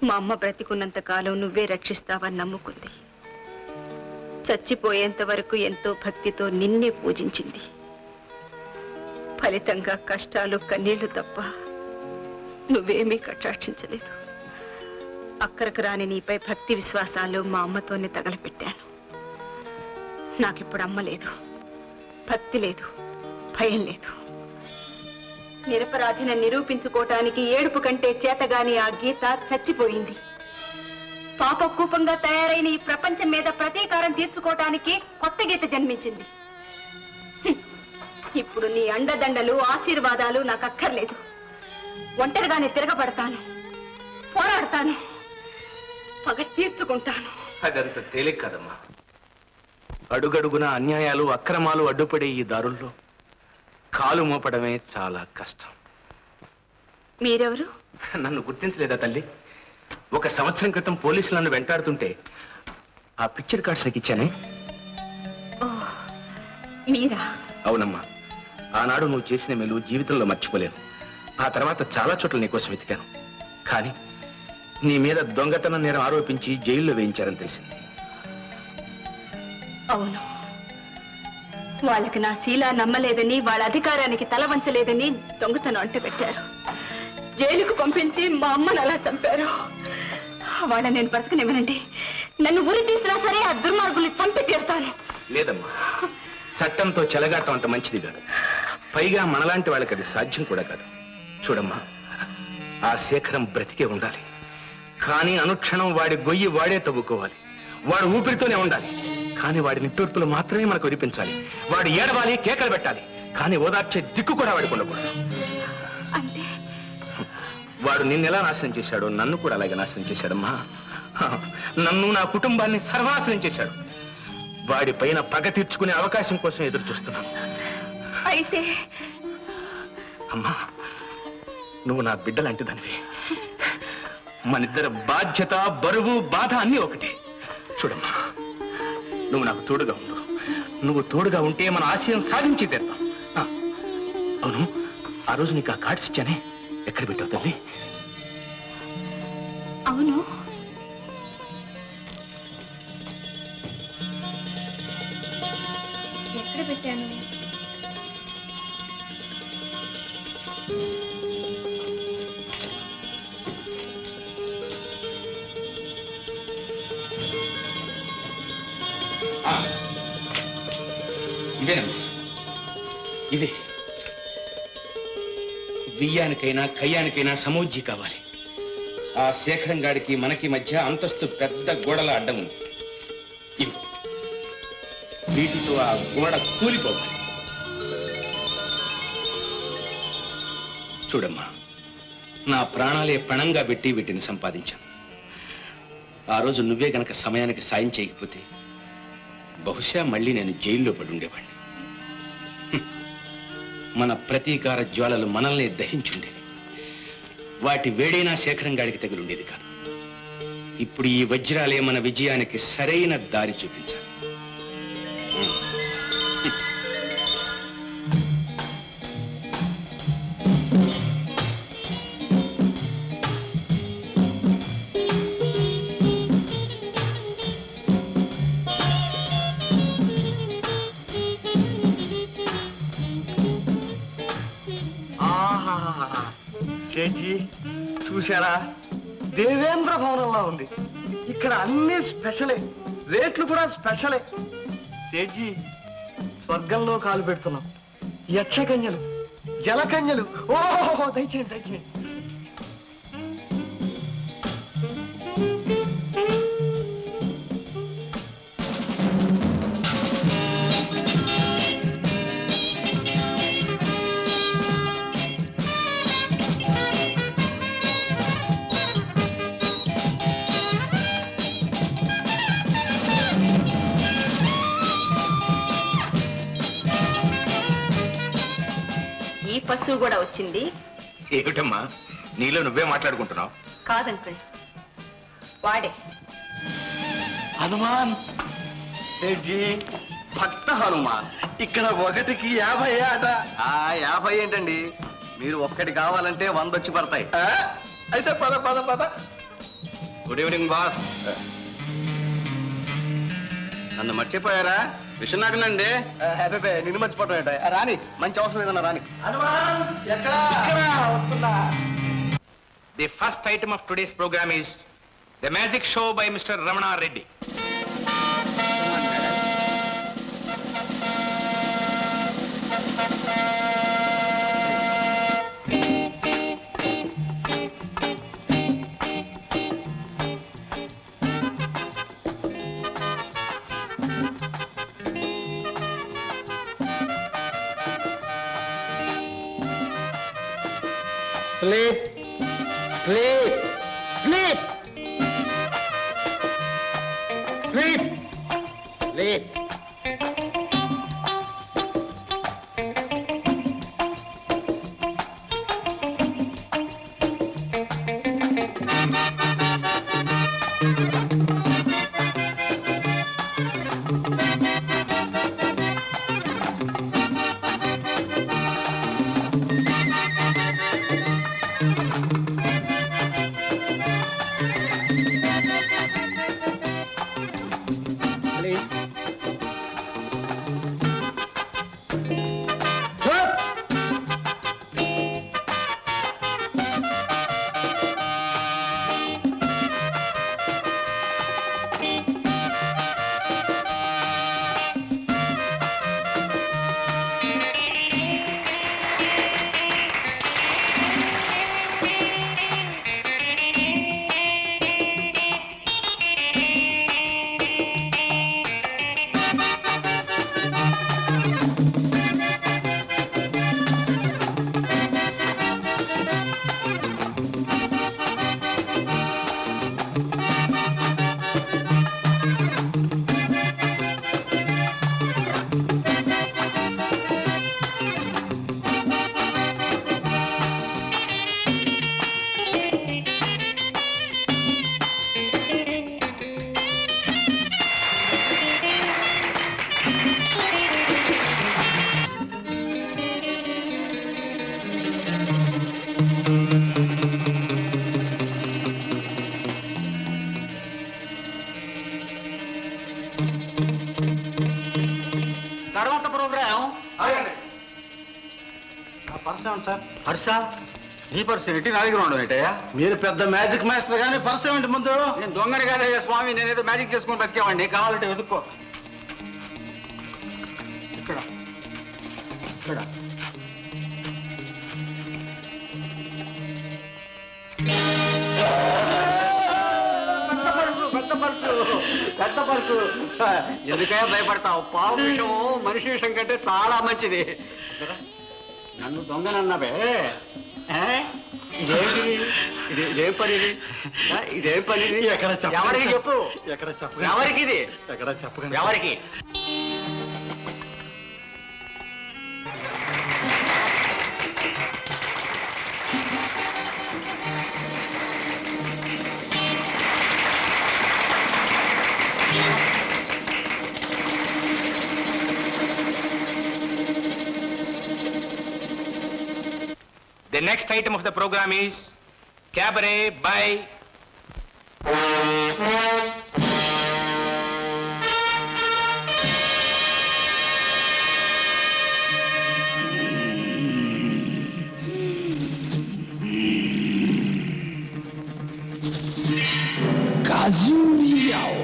మా అమ్మ బ్రతికున్నంత కాలం నువ్వే రక్షిస్తావని నమ్ముకుంది. చచ్చిపోయేంత వరకు ఎంతో భక్తితో నిన్నే పూజించింది. ఫలితంగా కష్టాలు కన్నీళ్లు తప్ప నువ్వేమీ కటాక్షించలేదు. అక్కరకు రాని నీపై భక్తి విశ్వాసాలు మా అమ్మతోనే తగలపెట్టాను. నాకిప్పుడు అమ్మ లేదు, భక్తి లేదు, భయం లేదు. నిరపరాధిని నిరూపించుకోవటానికి ఏడుపు కంటే చేతగాని ఆ గీత చచ్చిపోయింది. పాపకూపంగా తయారైన ఈ ప్రపంచం మీద ప్రతీకారం తీర్చుకోవటానికి కొత్త గీత జన్మించింది. ఇప్పుడు నీ అండదండలు ఆశీర్వాదాలు నాకు అక్కర్లేదు. ఒంటరిగానే తిరగబడతాను, పోరాడతాను, పగ తీర్చుకుంటాను. అదంత తేలిక కదమ్మా. అడుగడుగున అన్యాయాలు అక్రమాలు అడ్డుపడే ఈ దారుల్లో కాలు మోపడమే చాలా కష్టం. మీరెవరు? నన్ను గుర్తించలేదా తల్లి? 1 సంవత్సరం క్రితం పోలీసులు నన్ను వెంటాడుతుంటే ఆ పిక్చర్ కార్డ్స్ నాకు ఇచ్చానే. మీరా? అవునమ్మా. ఆనాడు నువ్వు చేసిన మేలు జీవితంలో మర్చిపోలేను. ఆ తర్వాత చాలా చోట్ల నీకోసం వెతికాను. కానీ నీ మీద దొంగతనం నేరం ఆరోపించి జైల్లో వేయించారని తెలిసింది. అవును, వాళ్ళకి నా శీలా నమ్మలేదని, వాళ్ళ అధికారానికి తల వంచలేదని దొంగతనం అంటగట్టారు. జైలుకు పంపించి మా అమ్మను అలా చంపారు. వాళ్ళ నేను బ్రతకనివ్వనండి. నన్ను ఉరి తీసినా సరే ఆ దుర్మార్గుల్ని చంపి తీరుతాను. లేదమ్మా, చట్టంతో చెలగాటం అంత మంచిది కాదు. పైగా మనలాంటి వాళ్ళకి అది సాధ్యం కూడా కాదు. చూడమ్మా, ఆ శేఖరం బ్రతికే ఉండాలి. కానీ అనుక్షణం వాడి గొయ్యి వాడే తవ్వుకోవాలి. వాడు ఊపిరితోనే ఉండాలి. కానీ వాడి నిట్టూర్పులు మాత్రమే మనకు వినిపించాలి. వాడు ఏడవాలి, కేకలు పెట్టాలి. కానీ ఓదార్చే దిక్కు కూడా వాడికి ఉండకూడదు. వాడు నిన్నెలా నాశనం చేశాడో నన్ను కూడా అలాగే నాశనం చేశాడమ్మా. నన్ను, నా కుటుంబాన్ని సర్వనాశనం చేశాడు. వాడి పైన పగ తీర్చుకునే అవకాశం కోసం ఎదురు చూస్తున్నాను. అయితే అమ్మా, నువ్వు నా బిడ్డలాంటి దానివి. మనిద్దరి బాధ్యత, బరువు, బాధ అన్నీ ఒకటే. చూడమ్మా, నువ్వు నాకు తోడుగా ఉండు. నువ్వు తోడుగా ఉంటే మన ఆశయం సాధించి తీద్దాం. అవును, ఆ రోజు నీకు ఆ కార్డ్స్ ఇచ్చానే, ఎక్కడ పెట్టావు తల్లి? అవును, ఎక్కడ పెట్టాను? ఇదేనమ్మా, ఇదే. బియ్యానికైనా కయ్యానికైనా సమౌజ్జి కావాలి. ఆ శేఖరం గాడికి మనకి మధ్య అంతస్తు పెద్ద గోడల అడ్డం ఉంది. వీటితో ఆ గోడ కూలిపోవాలి. చూడమ్మా, నా ప్రాణాలే పణంగా పెట్టి వీటిని సంపాదించాను. ఆ రోజు నువ్వే గనక సమయానికి సాయం చేయకపోతే బహుశా మళ్ళీ నేను జైల్లో పడి ఉండేవాడిని. మన ప్రతీకార జ్వాలలు మనల్ని దహించుండేవి. వాటి వేడైనా శేఖరం గాడికి తగిలుండేది కాదు. ఇప్పుడు ఈ వజ్రాలే మన విజయానికి సరైన దారి చూపించాలి. సేఠీ, చూశారా? దేవేంద్ర భవనంలో ఉంది. ఇక్కడ అన్ని స్పెషలే, రేట్లు కూడా స్పెషలే. సేఠీ, స్వర్గంలో కాలు పెడుతున్నాం. యక్షకన్యలు, జలకన్యలు. ఓహో, దయచేయండి దయచేయండి. పశువు కూడా వచ్చింది. ఏమిటమ్మా, నీలో నువ్వే మాట్లాడుకుంటున్నావు? కాదంకుల్, వాడే హనుమాన్. సేఠీ, భక్త హనుమాన్. ఇక్కడ 1కి 50 ఆట. 50 ఏంటండి, మీరు ఒక్కటి కావాలంటే 100 వచ్చి పడతాయి. అయితే పద పద పద. Good evening boss. నన్ను మర్చిపోయారా? విశ్వనాథనండి. హ్యాపీ నిన్ను మర్చిపోవటం రాని, మంచి అవసరం ఏదన్నా రాని. The first item of today's program is the magic show by Mr. Ramana Reddy. Sleep. Sleep. Sleep. Sleep. Sleep. తర్వాత ప్రోగ్రాం పర్సన్ సార్. హర్ష నీ పర్సు ఏంటి నా దగ్గర ఉండవు ఏంటయ్యా? మీరు పెద్ద మ్యాజిక్ మాస్టర్ కానీ పర్సన్ ఏంటి ముందు? నేను దొంగని కాదయ్యా స్వామి, నేనేదో మ్యాజిక్ చేసుకుని బతికేవాడిని, కావాలంటే వెతుక్కో. ఇక్కడ ఇక్కడ పెద్ద పర్సు. ఎందుకయ్యా భయపడతావు? పావు విషయం మనిషి విషయం కంటే చాలా మంచిది. నన్ను దొంగనన్నావే, ఇదేంటి? ఇదేం పని? ఇదేం పని? ఎక్కడ చెప్పండి. ఎవరికి చెప్పు? ఎక్కడ చెప్పండి. ఎవరికి ఇది? ఎక్కడ చెప్పకండి. ఎవరికి? The next item of the program is Cabaret by Kazuya.